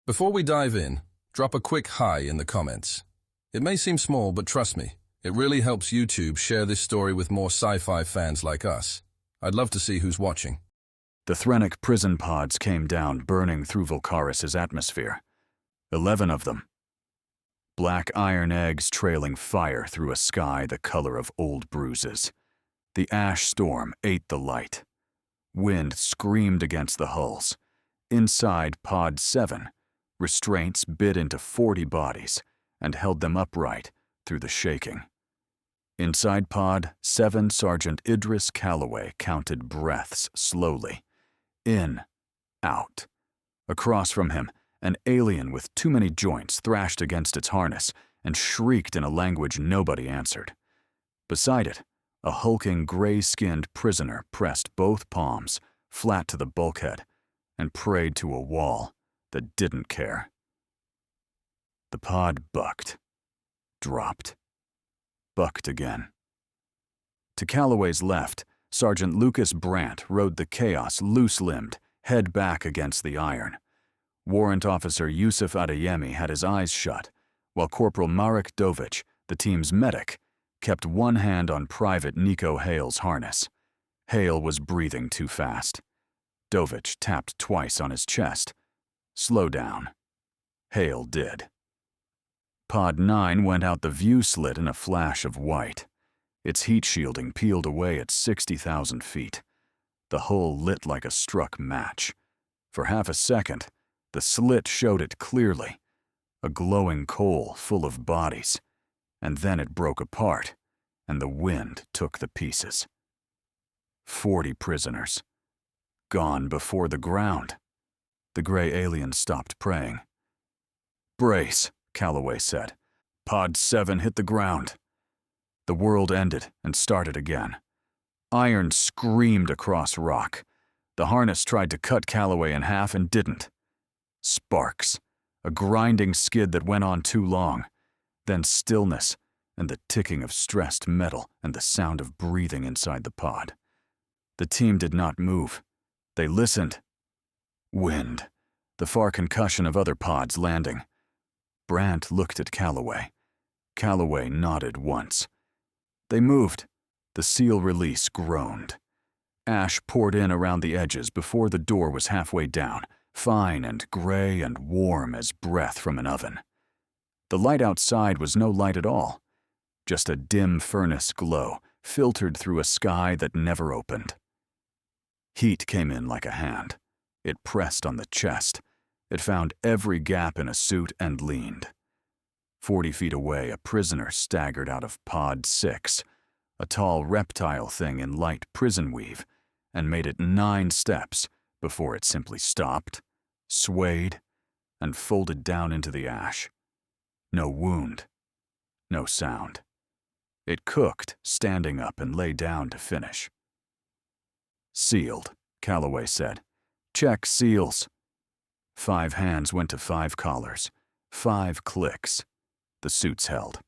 Before we dive in, drop a quick hi in the comments. It may seem small, but trust me, it really helps YouTube share this story with more sci-fi fans like us. I'd love to see who's watching. The Threnic prison pods came down, burning through Vulkaris' atmosphere. 11 of them. Black iron eggs trailing fire through a sky the color of old bruises. The ash storm ate the light. Wind screamed against the hulls. Inside Pod 7, restraints bit into 40 bodies and held them upright through the shaking. Inside Pod 7, Sergeant Idris Calloway counted breaths slowly. In, out. Across from him, an alien with too many joints thrashed against its harness and shrieked in a language nobody answered. Beside it, a hulking gray-skinned prisoner pressed both palms flat to the bulkhead and prayed to a wall that didn't care. The pod bucked, dropped, bucked again. To Calloway's left, Sergeant Lucas Brandt rode the chaos loose-limbed, head back against the iron. Warrant Officer Yusuf Adeyemi had his eyes shut, while Corporal Marek Dovic, the team's medic, kept one hand on Private Nico Hale's harness. Hale was breathing too fast. Dovic tapped twice on his chest. Slow down. Hale did. Pod 9 went out the view slit in a flash of white. Its heat shielding peeled away at 60,000 feet. The hull lit like a struck match. For half a second, the slit showed it clearly, a glowing coal full of bodies, and then it broke apart, and the wind took the pieces. 40 prisoners. Gone before the ground. The gray alien stopped praying. "Brace," Calloway said. Pod 7 hit the ground. The world ended and started again. Iron screamed across rock. The harness tried to cut Calloway in half and didn't. Sparks, a grinding skid that went on too long, then stillness and the ticking of stressed metal and the sound of breathing inside the pod. The team did not move. They listened. Wind, the far concussion of other pods landing. Brandt looked at Calloway. Calloway nodded once. They moved. The seal release groaned. Ash poured in around the edges before the door was halfway down, fine and gray and warm as breath from an oven. The light outside was no light at all, just a dim furnace glow filtered through a sky that never opened. Heat came in like a hand. It pressed on the chest. It found every gap in a suit and leaned. 40 feet away, a prisoner staggered out of Pod 6, a tall reptile thing in light prison weave, and made it 9 steps before it simply stopped, swayed, and folded down into the ash. No wound, no sound. It cooked, standing up, and lay down to finish. "Sealed," Calloway said. "Check seals." 5 hands went to 5 collars. 5 clicks. The suits held.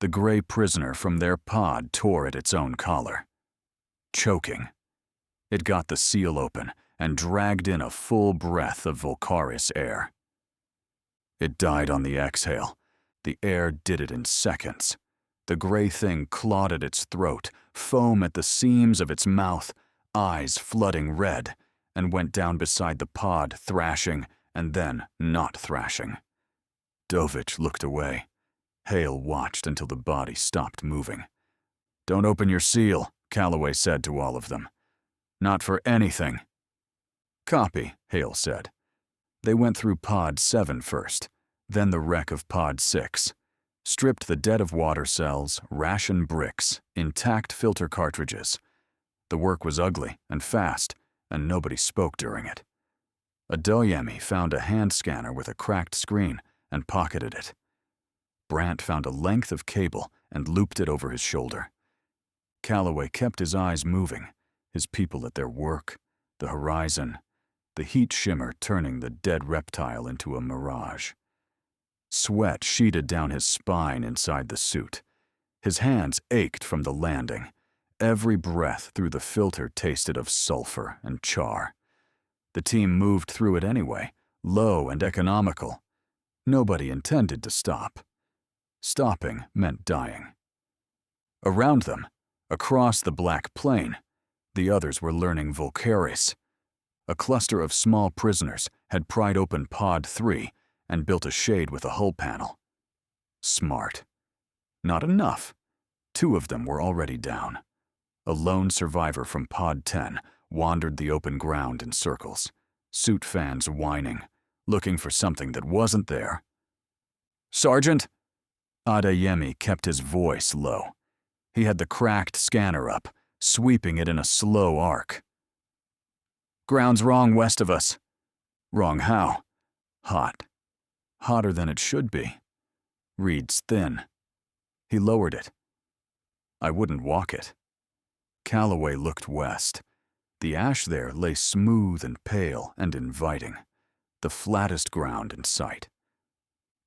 The gray prisoner from their pod tore at its own collar. Choking. It got the seal open and dragged in a full breath of Vulkaris air. It died on the exhale. The air did it in seconds. The gray thing clawed at its throat, foam at the seams of its mouth, eyes flooding red, and went down beside the pod, thrashing and then not thrashing. Dovic looked away. Hale watched until the body stopped moving. "Don't open your seal," Calloway said to all of them. "Not for anything." "Copy," Hale said. They went through Pod 7 first, then the wreck of Pod 6. Stripped the dead of water cells, ration bricks, intact filter cartridges. The work was ugly and fast, and nobody spoke during it. Adeyemi found a hand scanner with a cracked screen and pocketed it. Brandt found a length of cable and looped it over his shoulder. Calloway kept his eyes moving, his people at their work, the horizon, the heat shimmer turning the dead reptile into a mirage. Sweat sheeted down his spine inside the suit. His hands ached from the landing. Every breath through the filter tasted of sulfur and char. The team moved through it anyway, low and economical. Nobody intended to stop. Stopping meant dying. Around them, across the black plain, the others were learning Vulkaris. A cluster of small prisoners had pried open Pod 3 and built a shade with a hull panel. Smart. Not enough. 2 of them were already down. A lone survivor from Pod 10 wandered the open ground in circles, suit fans whining, looking for something that wasn't there. "Sergeant!" Adeyemi kept his voice low. He had the cracked scanner up, sweeping it in a slow arc. "Ground's wrong west of us." "Wrong how?" "Hot. Hotter than it should be. Reed's thin." He lowered it. "I wouldn't walk it." Calloway looked west. The ash there lay smooth and pale and inviting, the flattest ground in sight.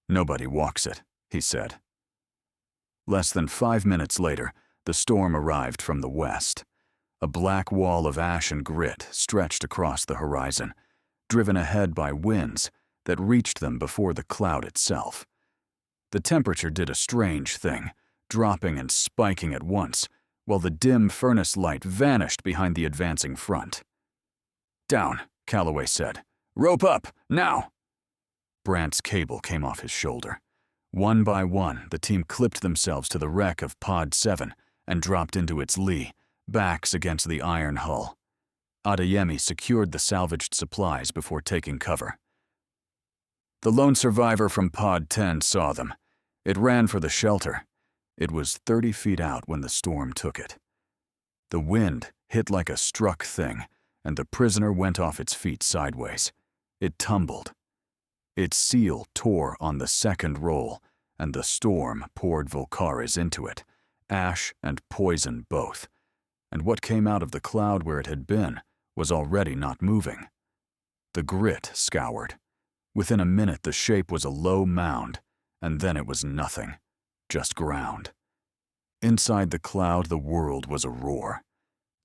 "Nobody walks it," he said. Less than 5 minutes later, the storm arrived from the west. A black wall of ash and grit stretched across the horizon, driven ahead by winds that reached them before the cloud itself. The temperature did a strange thing, dropping and spiking at once, while the dim furnace light vanished behind the advancing front. "Down," Calloway said. "Rope up, now!" Brandt's cable came off his shoulder. One by one, the team clipped themselves to the wreck of Pod 7 and dropped into its lee, backs against the iron hull. Adeyemi secured the salvaged supplies before taking cover. The lone survivor from Pod 10 saw them. It ran for the shelter. It was 30 feet out when the storm took it. The wind hit like a struck thing, and the prisoner went off its feet sideways. It tumbled. Its seal tore on the second roll, and the storm poured Vulkaris into it, ash and poison both. And what came out of the cloud where it had been was already not moving. The grit scoured. Within a minute, the shape was a low mound, and then it was nothing, just ground. Inside the cloud, the world was a roar.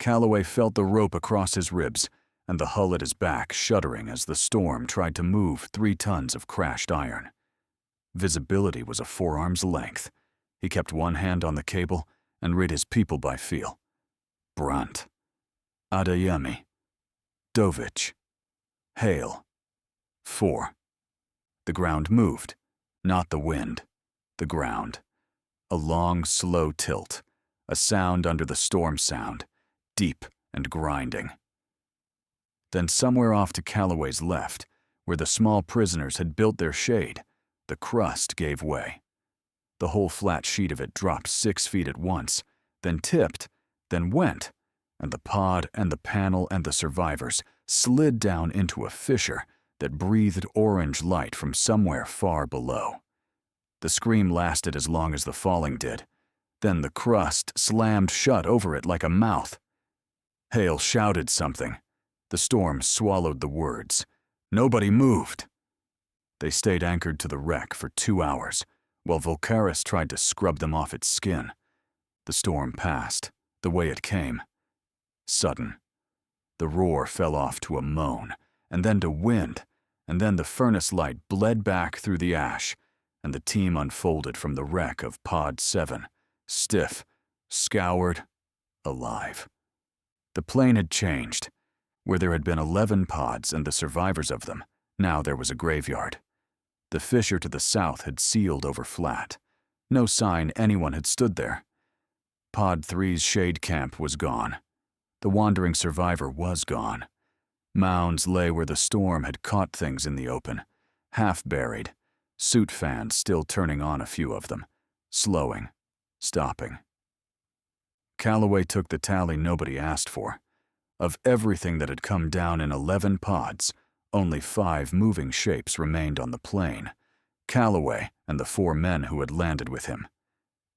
Calloway felt the rope across his ribs, and the hull at his back shuddering as the storm tried to move 3 tons of crashed iron. Visibility was a forearm's length. He kept one hand on the cable and read his people by feel. Brandt, Adeyemi, Dovich, Hale. 4. The ground moved, not the wind, the ground. A long, slow tilt, a sound under the storm sound, deep and grinding. Then somewhere off to Calloway's left, where the small prisoners had built their shade, the crust gave way. The whole flat sheet of it dropped 6 feet at once, then tipped, then went, and the pod and the panel and the survivors slid down into a fissure that breathed orange light from somewhere far below. The scream lasted as long as the falling did. Then the crust slammed shut over it like a mouth. Hale shouted something. The storm swallowed the words. Nobody moved. They stayed anchored to the wreck for 2 hours, while Vulkaris tried to scrub them off its skin. The storm passed, the way it came. Sudden. The roar fell off to a moan, and then to wind, and then the furnace light bled back through the ash, and the team unfolded from the wreck of Pod 7, stiff, scoured, alive. The plane had changed. Where there had been 11 pods and the survivors of them, now there was a graveyard. The fissure to the south had sealed over flat. No sign anyone had stood there. Pod 3's shade camp was gone. The wandering survivor was gone. Mounds lay where the storm had caught things in the open, half buried, suit fans still turning on a few of them, slowing, stopping. Calloway took the tally nobody asked for. Of everything that had come down in 11 pods, only 5 moving shapes remained on the plane. Calloway and the 4 men who had landed with him.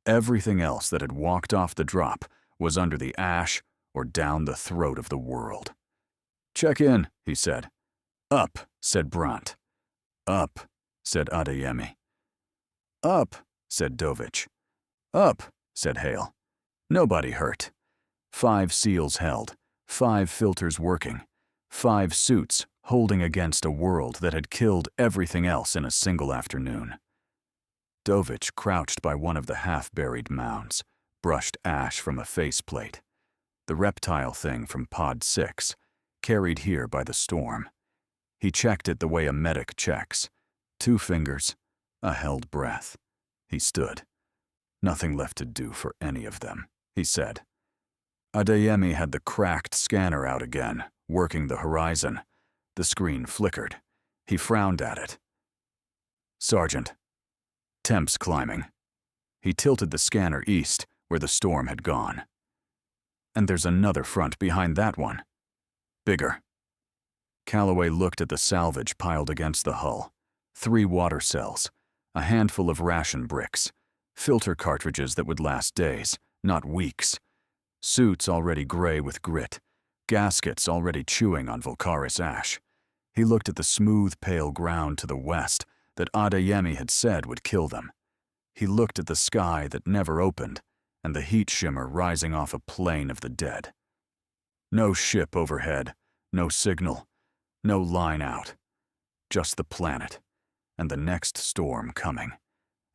Everything else that had walked off the drop was under the ash or down the throat of the world. "Check in," he said. "Up," said Brandt. "Up," said Adeyemi. "Up," said Dovich. "Up," said Hale. Nobody hurt. 5 seals held. 5 filters working, 5 suits holding against a world that had killed everything else in a single afternoon. Dovich crouched by one of the half-buried mounds, brushed ash from a faceplate, the reptile thing from Pod 6, carried here by the storm. He checked it the way a medic checks. 2 fingers, a held breath. He stood. Nothing left to do for any of them, he said. Adeyemi had the cracked scanner out again, working the horizon. The screen flickered. He frowned at it. Sergeant. Temps climbing. He tilted the scanner east, where the storm had gone. And there's another front behind that one. Bigger. Calloway looked at the salvage piled against the hull. 3 water cells, a handful of ration bricks, filter cartridges that would last days, not weeks, suits already gray with grit, gaskets already chewing on Vulkaris ash. He looked at the smooth, pale ground to the west that Adeyemi had said would kill them. He looked at the sky that never opened and the heat shimmer rising off a plain of the dead. No ship overhead, no signal, no line out. Just the planet, and the next storm coming,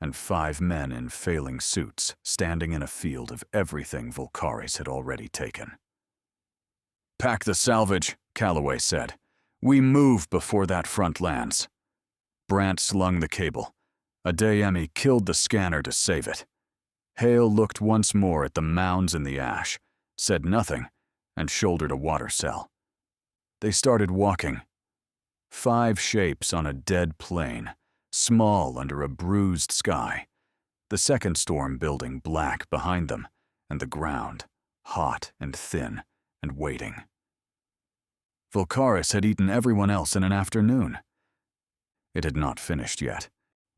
and 5 men in failing suits standing in a field of everything Vulkaris had already taken. "Pack the salvage," Calloway said. "We move before that front lands." Brandt slung the cable. Adeyemi killed the scanner to save it. Hale looked once more at the mounds in the ash, said nothing, and shouldered a water cell. They started walking. 5 shapes on a dead plain, small under a bruised sky. The second storm building black behind them, and the ground, hot and thin and waiting. Vulkaris had eaten everyone else in an afternoon. It had not finished yet.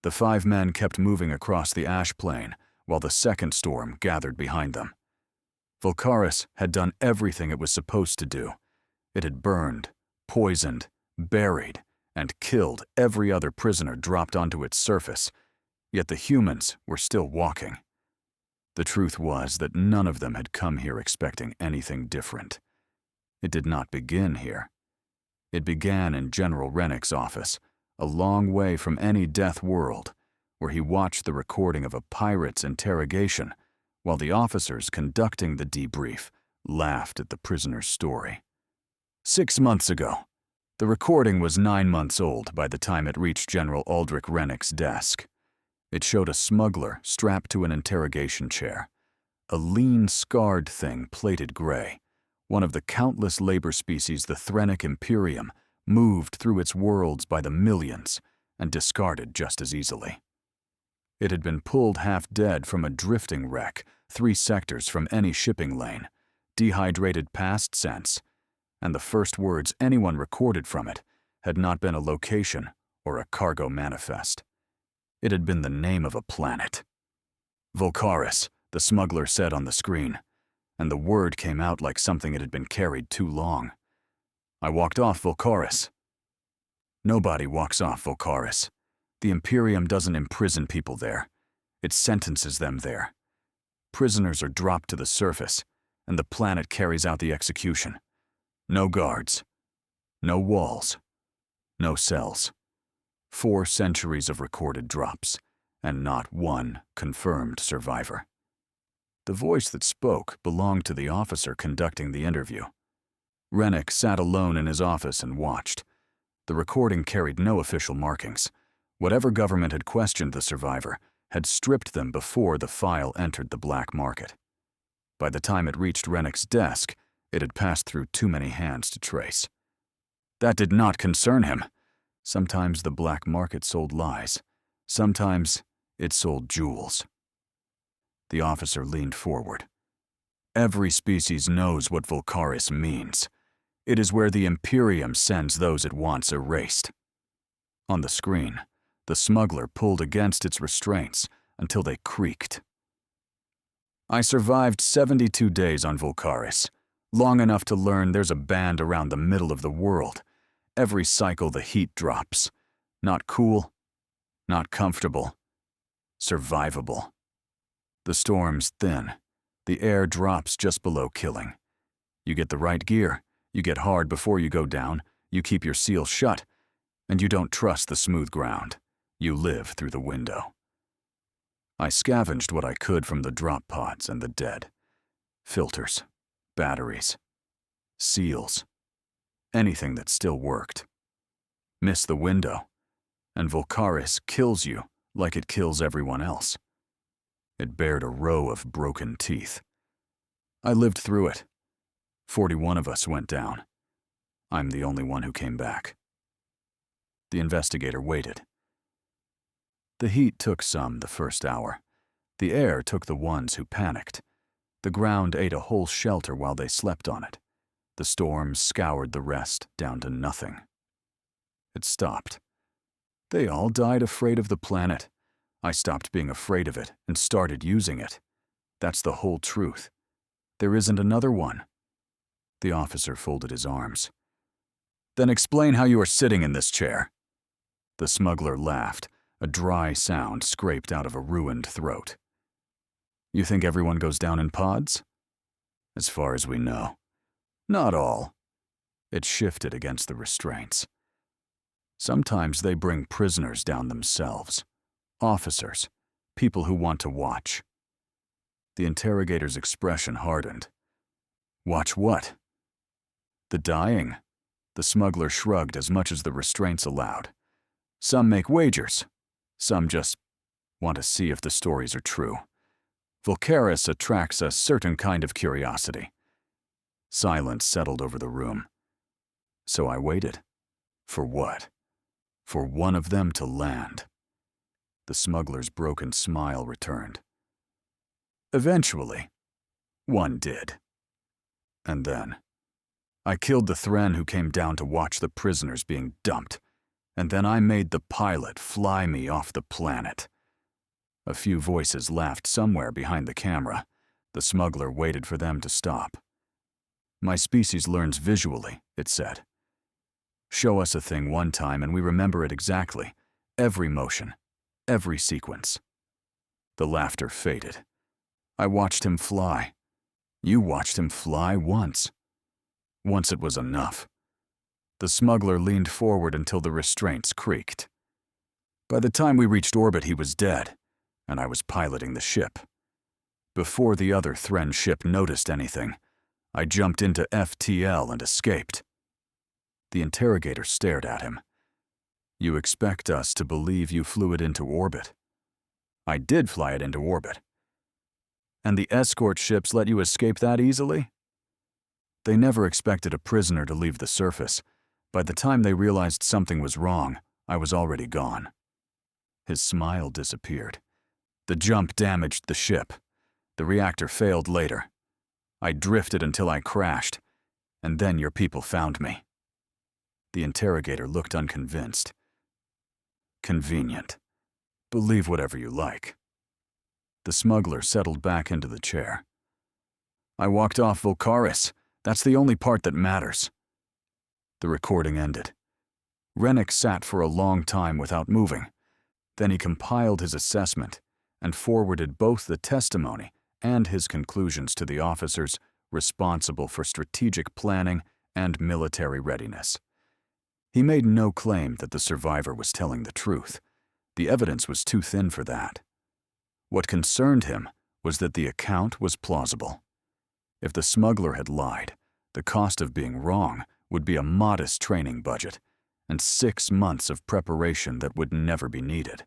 The 5 men kept moving across the ash plain while the second storm gathered behind them. Vulkaris had done everything it was supposed to do. It had burned, poisoned, buried, and killed every other prisoner dropped onto its surface, yet the humans were still walking. The truth was that none of them had come here expecting anything different. It did not begin here. It began in General Rennick's office, a long way from any death world, where he watched the recording of a pirate's interrogation while the officers conducting the debrief laughed at the prisoner's story. 6 months ago. The recording was 9 months old by the time it reached General Aldrich Rennick's desk. It showed a smuggler strapped to an interrogation chair, a lean, scarred thing plated gray, one of the countless labor species the Threnic Imperium moved through its worlds by the millions and discarded just as easily. It had been pulled half dead from a drifting wreck 3 sectors from any shipping lane, dehydrated past sense, and the first words anyone recorded from it had not been a location or a cargo manifest. It had been the name of a planet. Vulkaris, the smuggler said on the screen, and the word came out like something it had been carried too long. I walked off Vulkaris. Nobody walks off Vulkaris. The Imperium doesn't imprison people there. It sentences them there. Prisoners are dropped to the surface, and the planet carries out the execution. No guards. No walls. No cells. 4 centuries of recorded drops, and not one confirmed survivor. The voice that spoke belonged to the officer conducting the interview. Rennick sat alone in his office and watched. The recording carried no official markings. Whatever government had questioned the survivor had stripped them before the file entered the black market. By the time it reached Rennick's desk, it had passed through too many hands to trace. That did not concern him. Sometimes the black market sold lies. Sometimes it sold jewels. The officer leaned forward. Every species knows what Vulkaris means. It is where the Imperium sends those it wants erased. On the screen, the smuggler pulled against its restraints until they creaked. I survived 72 days on Vulkaris, long enough to learn there's a band around the middle of the world. Every cycle the heat drops. Not cool, not comfortable, survivable. The storm's thin. The air drops just below killing. You get the right gear, you get hard before you go down, You keep your seal shut, and you don't trust the smooth ground. You live through the window. I scavenged what I could from the drop pods and the dead. Filters, batteries, seals, anything that still worked. Miss the window, and Vulkaris kills you like it kills everyone else. It bared a row of broken teeth. I lived through it. 41 of us went down. I'm the only one who came back. The investigator waited. The heat took some the first hour. The air took the ones who panicked. The ground ate a whole shelter while they slept on it. The storm scoured the rest down to nothing. It stopped. They all died afraid of the planet. I stopped being afraid of it and started using it. That's the whole truth. There isn't another one. The officer folded his arms. Then explain how you are sitting in this chair. The smuggler laughed, a dry sound scraped out of a ruined throat. You think everyone goes down in pods? As far as we know. Not all. It shifted against the restraints. Sometimes they bring prisoners down themselves. Officers, people who want to watch. The interrogator's expression hardened. Watch what? The dying. The smuggler shrugged as much as the restraints allowed. Some make wagers. Some just want to see if the stories are true. Vulkaris attracts a certain kind of curiosity. Silence settled over the room. So I waited. For what? For one of them to land. The smuggler's broken smile returned. Eventually, one did. And then, I killed the Thren who came down to watch the prisoners being dumped, and then I made the pilot fly me off the planet. A few voices laughed somewhere behind the camera. The smuggler waited for them to stop. My species learns visually, it said. Show us a thing one time and we remember it exactly. Every motion, every sequence. The laughter faded. I watched him fly. You watched him fly once. Once it was enough. The smuggler leaned forward until the restraints creaked. By the time we reached orbit, he was dead, and I was piloting the ship. Before the other Thren ship noticed anything, I jumped into FTL and escaped. The interrogator stared at him. You expect us to believe you flew it into orbit? I did fly it into orbit. And the escort ships let you escape that easily? They never expected a prisoner to leave the surface. By the time they realized something was wrong, I was already gone. His smile disappeared. The jump damaged the ship. The reactor failed later. I drifted until I crashed, and then your people found me. The interrogator looked unconvinced. Convenient. Believe whatever you like. The smuggler settled back into the chair. I walked off Vulkaris. That's the only part that matters. The recording ended. Rennick sat for a long time without moving. Then he compiled his assessment and forwarded both the testimony and his conclusions to the officers responsible for strategic planning and military readiness. He made no claim that the survivor was telling the truth. The evidence was too thin for that. What concerned him was that the account was plausible. If the smuggler had lied, the cost of being wrong would be a modest training budget and 6 months of preparation that would never be needed.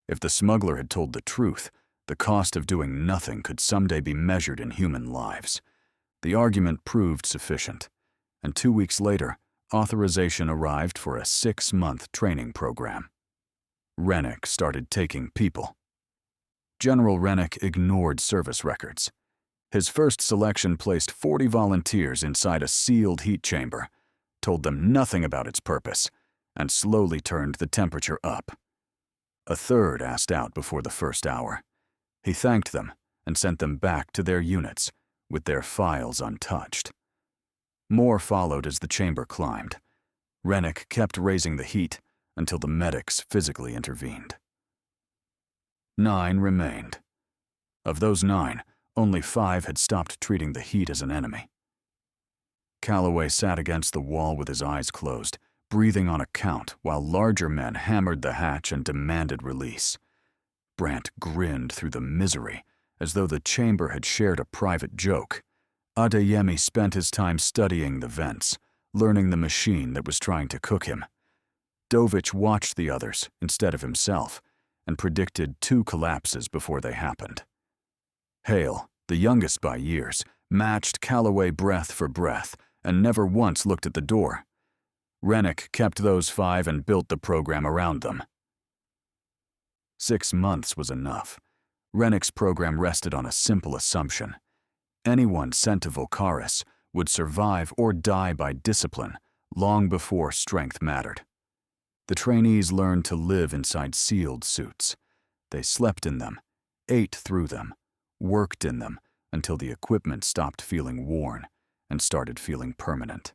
If the smuggler had told the truth, the cost of doing nothing could someday be measured in human lives. The argument proved sufficient, and 2 weeks later, authorization arrived for a 6-month training program. Rennick started taking people. General Rennick ignored service records. His first selection placed 40 volunteers inside a sealed heat chamber, told them nothing about its purpose, and slowly turned the temperature up. A third asked out before the first hour. He thanked them and sent them back to their units, with their files untouched. More followed as the chamber climbed. Rennick kept raising the heat until the medics physically intervened. 9 remained. Of those 9, only 5 had stopped treating the heat as an enemy. Calloway sat against the wall with his eyes closed, breathing on a count while larger men hammered the hatch and demanded release. Brant grinned through the misery, as though the chamber had shared a private joke. Adeyemi spent his time studying the vents, learning the machine that was trying to cook him. Dovich watched the others instead of himself and predicted 2 collapses before they happened. Hale, the youngest by years, matched Calloway breath for breath and never once looked at the door. Rennick kept those 5 and built the program around them. 6 months was enough. Rennick's program rested on a simple assumption. Anyone sent to Vulkaris would survive or die by discipline long before strength mattered. The trainees learned to live inside sealed suits. They slept in them, ate through them, worked in them until the equipment stopped feeling worn and started feeling permanent.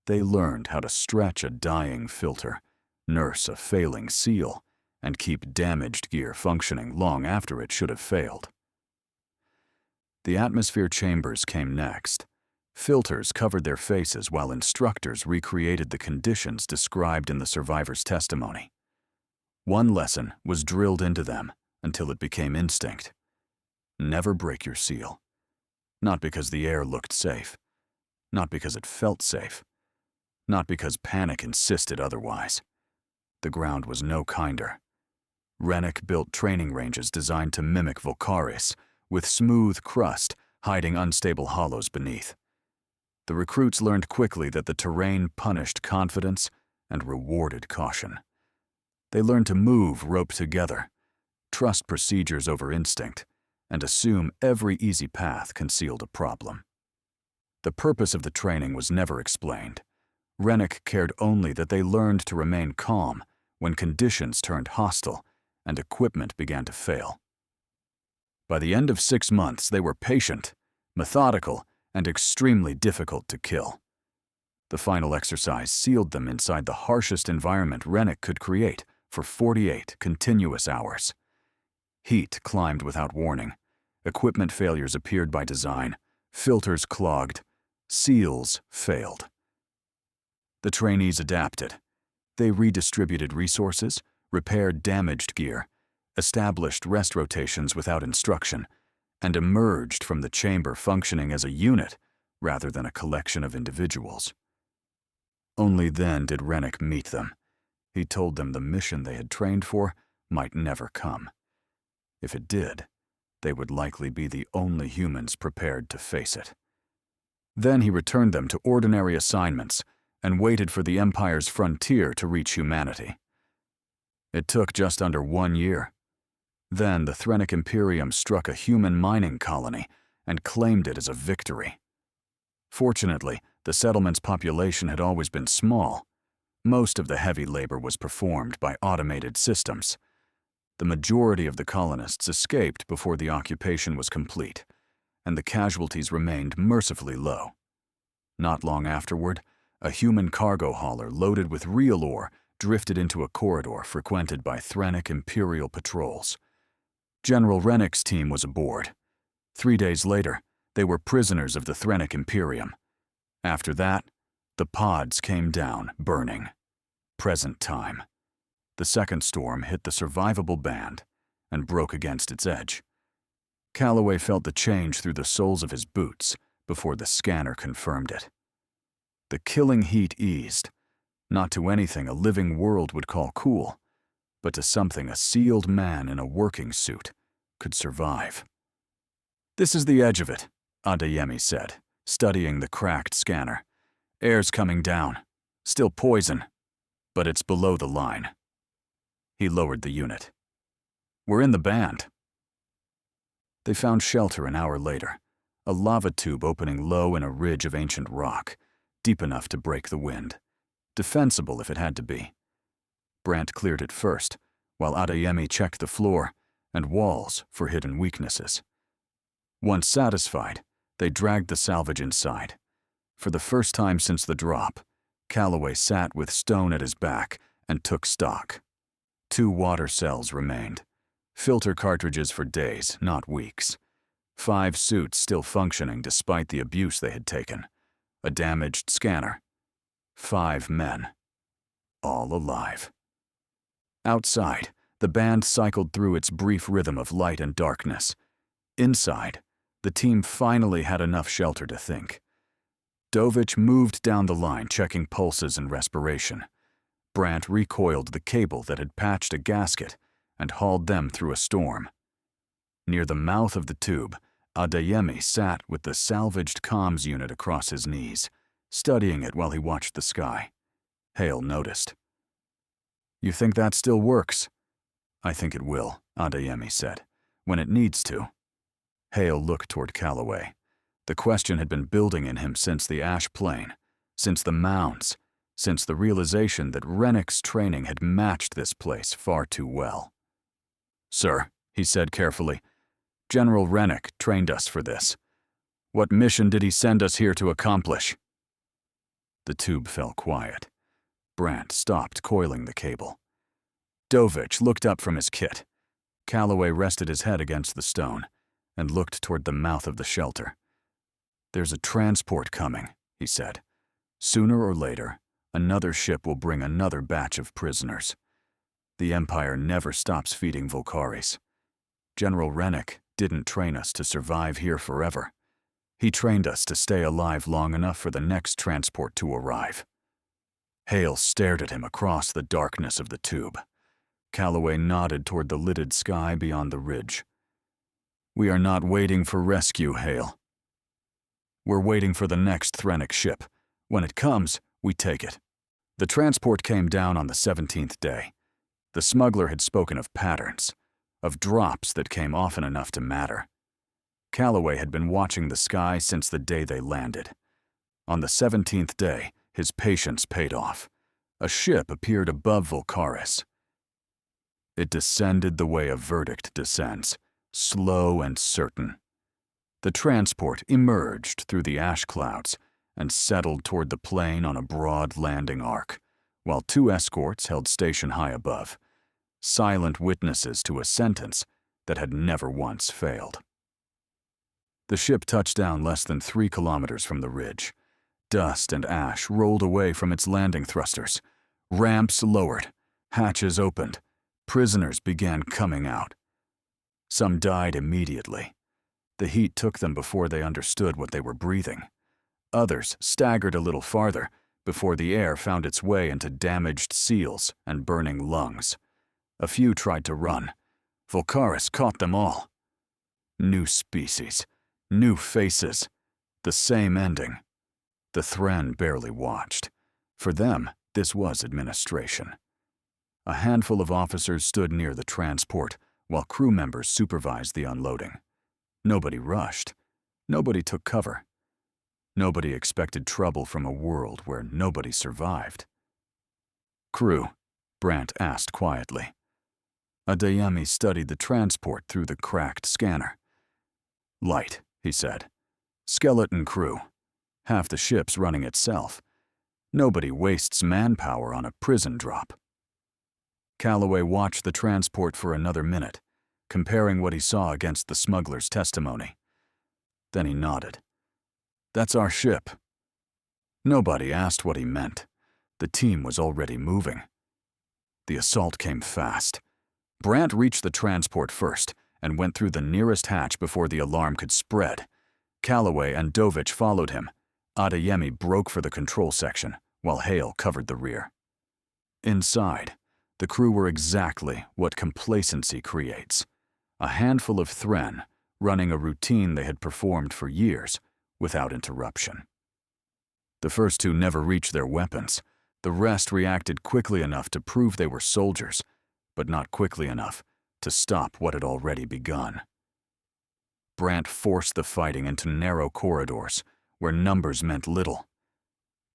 They learned how to stretch a dying filter, nurse a failing seal, and keep damaged gear functioning long after it should have failed. The atmosphere chambers came next. Filters covered their faces while instructors recreated the conditions described in the survivors' testimony. One lesson was drilled into them until it became instinct. Never break your seal. Not because the air looked safe. Not because it felt safe. Not because panic insisted otherwise. The ground was no kinder. Rennick built training ranges designed to mimic Vulkaris, with smooth crust hiding unstable hollows beneath. The recruits learned quickly that the terrain punished confidence and rewarded caution. They learned to move roped together, trust procedures over instinct, and assume every easy path concealed a problem. The purpose of the training was never explained. Rennick cared only that they learned to remain calm when conditions turned hostile and equipment began to fail. By the end of 6 months, they were patient, methodical, and extremely difficult to kill. The final exercise sealed them inside the harshest environment Rennick could create for 48 continuous hours. Heat climbed without warning. Equipment failures appeared by design. Filters clogged. Seals failed. The trainees adapted. They redistributed resources, repaired damaged gear, established rest rotations without instruction, and emerged from the chamber functioning as a unit rather than a collection of individuals. Only then did Rennick meet them. He told them the mission they had trained for might never come. If it did, they would likely be the only humans prepared to face it. Then he returned them to ordinary assignments and waited for the Empire's frontier to reach humanity. It took just under 1 year. Then the Threnic Imperium struck a human mining colony and claimed it as a victory. Fortunately, the settlement's population had always been small. Most of the heavy labor was performed by automated systems. The majority of the colonists escaped before the occupation was complete, and the casualties remained mercifully low. Not long afterward, a human cargo hauler loaded with real ore drifted into a corridor frequented by Threnic Imperial patrols. General Rennick's team was aboard. 3 days later, they were prisoners of the Threnic Imperium. After that, the pods came down, burning. Present time. The second storm hit the survivable band and broke against its edge. Calloway felt the change through the soles of his boots before the scanner confirmed it. The killing heat eased, not to anything a living world would call cool, but to something a sealed man in a working suit could survive. "This is the edge of it," Adeyemi said, studying the cracked scanner. "Air's coming down. Still poison, but it's below the line." He lowered the unit. "We're in the band." They found shelter an hour later, a lava tube opening low in a ridge of ancient rock, deep enough to break the wind. Defensible if it had to be. Brant cleared it first, while Adeyemi checked the floor and walls for hidden weaknesses. Once satisfied, they dragged the salvage inside. For the first time since the drop, Calloway sat with Stone at his back and took stock. 2 water cells remained. Filter cartridges for days, not weeks. 5 suits still functioning despite the abuse they had taken. a damaged scanner. 5 men, all alive. Outside, the band cycled through its brief rhythm of light and darkness. Inside, the team finally had enough shelter to think. Dovich moved down the line, checking pulses and respiration. Brant recoiled the cable that had patched a gasket and hauled them through a storm. Near the mouth of the tube, Adeyemi sat with the salvaged comms unit across his knees, studying it while he watched the sky. Hale noticed. "You think that still works?" "I think it will," Adeyemi said, "when it needs to." Hale looked toward Calloway. The question had been building in him since the ash plain, since the mounds, since the realization that Rennick's training had matched this place far too well. "Sir," he said carefully, "General Rennick trained us for this. What mission did he send us here to accomplish?" The tube fell quiet. Brant stopped coiling the cable. Dovich looked up from his kit. Calloway rested his head against the stone and looked toward the mouth of the shelter. "There's a transport coming," he said. "Sooner or later, another ship will bring another batch of prisoners. The Empire never stops feeding Vulkaris. General Rennick didn't train us to survive here forever. He trained us to stay alive long enough for the next transport to arrive." Hale stared at him across the darkness of the tube. Calloway nodded toward the lidded sky beyond the ridge. "We are not waiting for rescue, Hale. We're waiting for the next Thrennic ship. When it comes, we take it." The transport came down on the 17th day. The smuggler had spoken of patterns, of drops that came often enough to matter. Calloway had been watching the sky since the day they landed. On the 17th day, his patience paid off. A ship appeared above Vulkaris. It descended the way a verdict descends, slow and certain. The transport emerged through the ash clouds and settled toward the plain on a broad landing arc, while 2 escorts held station high above, silent witnesses to a sentence that had never once failed. The ship touched down less than 3 kilometers from the ridge. Dust and ash rolled away from its landing thrusters. Ramps lowered, hatches opened, prisoners began coming out. Some died immediately. The heat took them before they understood what they were breathing. Others staggered a little farther before the air found its way into damaged seals and burning lungs. A few tried to run. Vulkaris caught them all. New species, new faces, the same ending. The Thren barely watched. For them, this was administration. A handful of officers stood near the transport while crew members supervised the unloading. Nobody rushed. Nobody took cover. Nobody expected trouble from a world where nobody survived. "Crew," Brant asked quietly. Adeyemi studied the transport through the cracked scanner. "Light," he said. "Skeleton crew. Half the ship's running itself. Nobody wastes manpower on a prison drop." Calloway watched the transport for another minute, comparing what he saw against the smuggler's testimony. Then he nodded. "That's our ship." Nobody asked what he meant. The team was already moving. The assault came fast. Brant reached the transport first and went through the nearest hatch before the alarm could spread. Calloway and Dovich followed him. Adeyemi broke for the control section, while Hale covered the rear. Inside, the crew were exactly what complacency creates. A handful of Thren running a routine they had performed for years without interruption. The first 2 never reached their weapons. The rest reacted quickly enough to prove they were soldiers, but not quickly enough to stop what had already begun. Brant forced the fighting into narrow corridors where numbers meant little.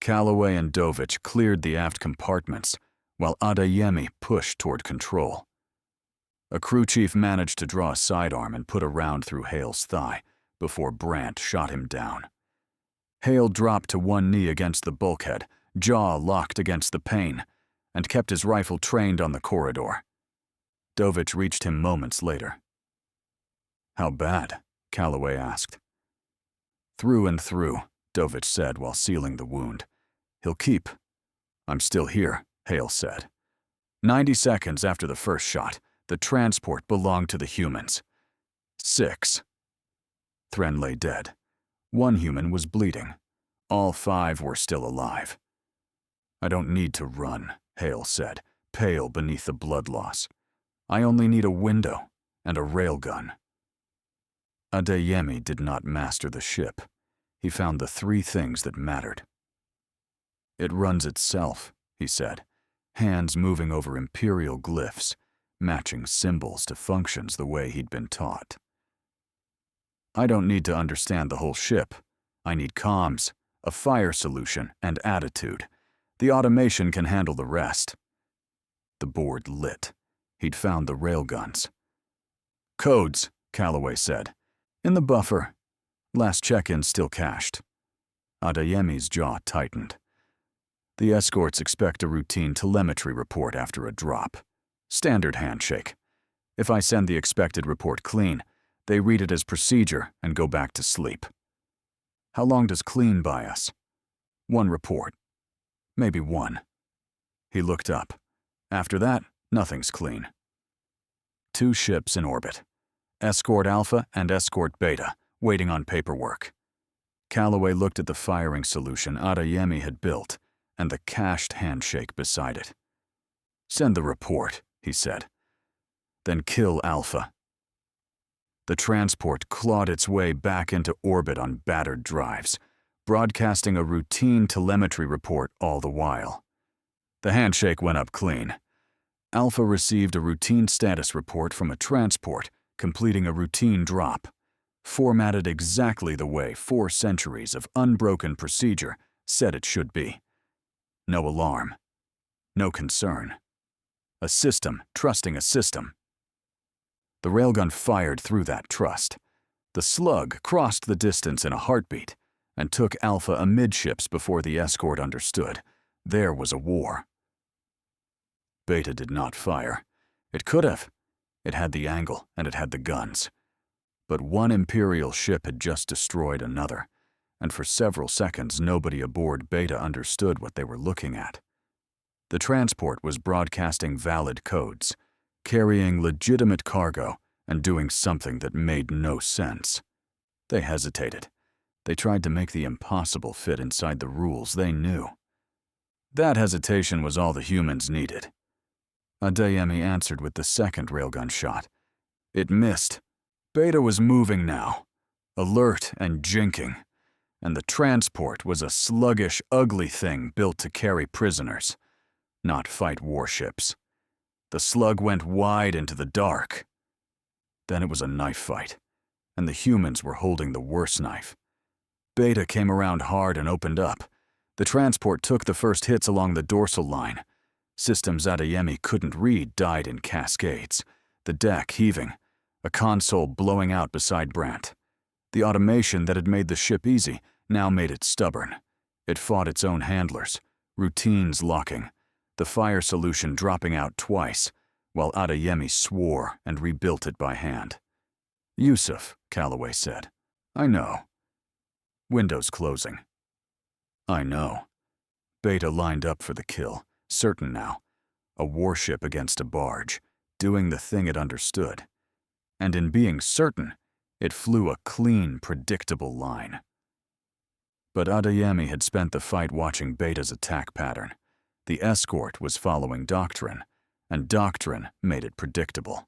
Calloway and Dovich cleared the aft compartments, while Adeyemi pushed toward control. A crew chief managed to draw a sidearm and put a round through Hale's thigh before Brant shot him down. Hale dropped to one knee against the bulkhead, jaw locked against the pane, and kept his rifle trained on the corridor. Dovich reached him moments later. "How bad?" Calloway asked. "Through and through," Dovich said while sealing the wound. He'll keep. I'm still here, Hale said. 90 seconds after the first shot, the transport belonged to the humans. 6. Thren lay dead. 1 human was bleeding. All 5 were still alive. I don't need to run, Hale said, pale beneath the blood loss. I only need a window and a railgun. Adeyemi did not master the ship. He found the 3 things that mattered. It runs itself, he said, hands moving over imperial glyphs, matching symbols to functions the way he'd been taught. I don't need to understand the whole ship. I need comms, a fire solution, and attitude. The automation can handle the rest. The board lit. He'd found the railguns. Codes, Calloway said. In the buffer. Last check-in still cached. Adeyemi's jaw tightened. The escorts expect a routine telemetry report after a drop. Standard handshake. If I send the expected report clean, they read it as procedure and go back to sleep. How long does clean buy us? 1 report. Maybe 1. He looked up. After that, nothing's clean. 2 ships in orbit. Escort Alpha and Escort Beta, waiting on paperwork. Calloway looked at the firing solution Adeyemi had built and the cached handshake beside it. Send the report, he said. Then kill Alpha. The transport clawed its way back into orbit on battered drives, broadcasting a routine telemetry report all the while. The handshake went up clean. Alpha received a routine status report from a transport, completing a routine drop, formatted exactly the way 4 centuries of unbroken procedure said it should be. No alarm. No concern. A system trusting a system. The railgun fired through that trust. The slug crossed the distance in a heartbeat and took Alpha amidships before the escort understood. There was a war. Beta did not fire. It could have. It had the angle and it had the guns. But 1 Imperial ship had just destroyed another, and for several seconds nobody aboard Beta understood what they were looking at. The transport was broadcasting valid codes, carrying legitimate cargo and doing something that made no sense. They hesitated. They tried to make the impossible fit inside the rules they knew. That hesitation was all the humans needed. Adeyemi answered with the second railgun shot. It missed. Beta was moving now, alert and jinking, and the transport was a sluggish, ugly thing built to carry prisoners, not fight warships. The slug went wide into the dark. Then it was a knife fight, and the humans were holding the worse knife. Beta came around hard and opened up. The transport took the first hits along the dorsal line. Systems Adeyemi couldn't read died in cascades, the deck heaving, a console blowing out beside Brandt. The automation that had made the ship easy now made it stubborn. It fought its own handlers, routines locking, the fire solution dropping out twice, while Adeyemi swore and rebuilt it by hand. Yusuf, Calloway said. I know. Windows closing. I know. Beta lined up for the kill, certain now. A warship against a barge, doing the thing it understood. And in being certain, it flew a clean, predictable line. But Adeyemi had spent the fight watching Beta's attack pattern. The escort was following doctrine, and doctrine made it predictable.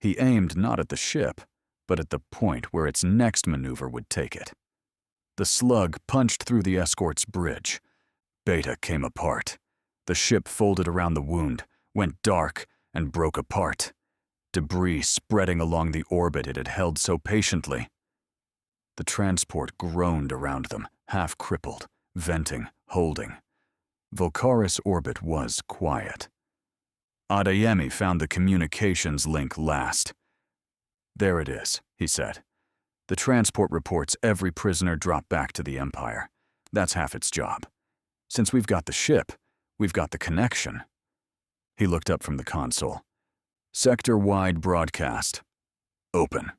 He aimed not at the ship, but at the point where its next maneuver would take it. The slug punched through the escort's bridge. Beta came apart. The ship folded around the wound, went dark, and broke apart. Debris spreading along the orbit it had held so patiently. The transport groaned around them, half crippled, venting, holding. Vulkaris orbit was quiet. Adeyemi found the communications link last. There it is, he said. The transport reports every prisoner dropped back to the Empire. That's half its job. Since we've got the ship, we've got the connection. He looked up from the console. Sector-wide broadcast. Open.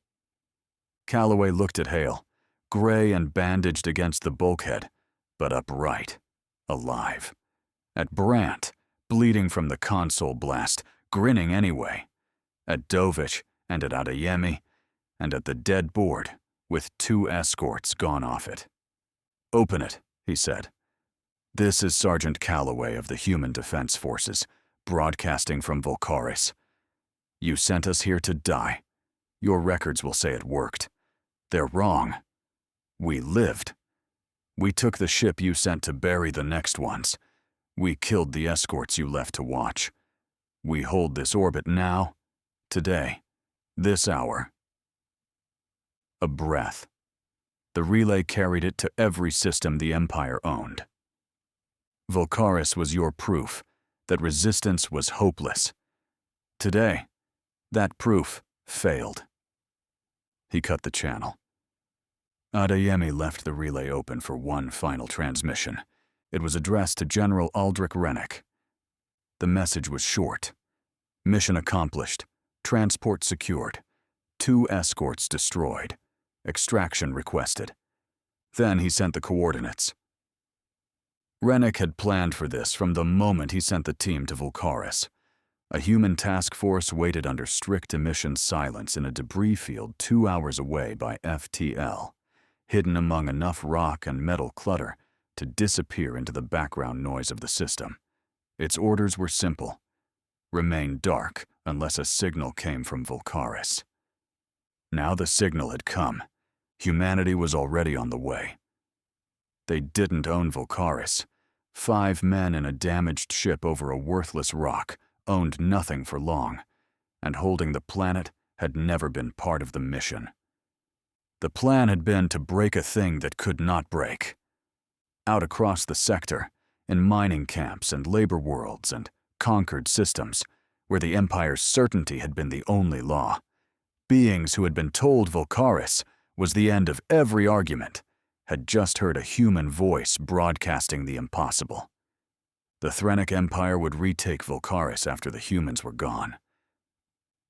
Calloway looked at Hale. gray and bandaged against the bulkhead, but upright, alive. At Brandt, bleeding from the console blast, grinning anyway. At Dovich and at Adeyemi, and at the dead board, with 2 escorts gone off it. "Open it," he said. "This is Sergeant Calloway of the Human Defense Forces, broadcasting from Vulkaris. You sent us here to die. Your records will say it worked. They're wrong. We lived. We took the ship you sent to bury the next ones. We killed the escorts you left to watch. We hold this orbit now, today, this hour." A breath. The relay carried it to every system the Empire owned. Vulkaris was your proof that resistance was hopeless. Today, that proof failed. He cut the channel. Adeyemi left the relay open for one final transmission. It was addressed to General Aldrich Rennick. The message was short. Mission accomplished. Transport secured. 2 escorts destroyed. Extraction requested. Then he sent the coordinates. Rennick had planned for this from the moment he sent the team to Vulkaris. A human task force waited under strict emission silence in a debris field 2 hours away by FTL, hidden among enough rock and metal clutter to disappear into the background noise of the system. Its orders were simple. Remain dark unless a signal came from Vulkaris. Now the signal had come. Humanity was already on the way. They didn't own Vulkaris. 5 men in a damaged ship over a worthless rock owned nothing for long, and holding the planet had never been part of the mission. The plan had been to break a thing that could not break. Out across the sector, in mining camps and labor worlds and conquered systems, where the Empire's certainty had been the only law, beings who had been told Vulkaris was the end of every argument had just heard a human voice broadcasting the impossible. The Threnic Empire would retake Vulkaris after the humans were gone.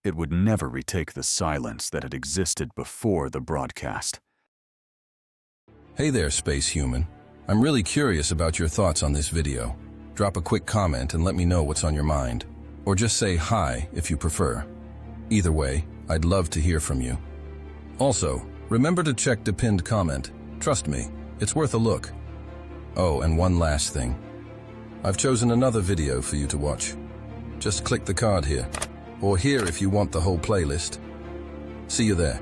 It would never retake the silence that had existed before the broadcast. Hey there, space human. I'm really curious about your thoughts on this video. Drop a quick comment and let me know what's on your mind. Or just say hi if you prefer. Either way, I'd love to hear from you. Also, remember to check the pinned comment. Trust me, it's worth a look. Oh, and one last thing. I've chosen another video for you to watch. Just click the card here, or here if you want the whole playlist. See you there.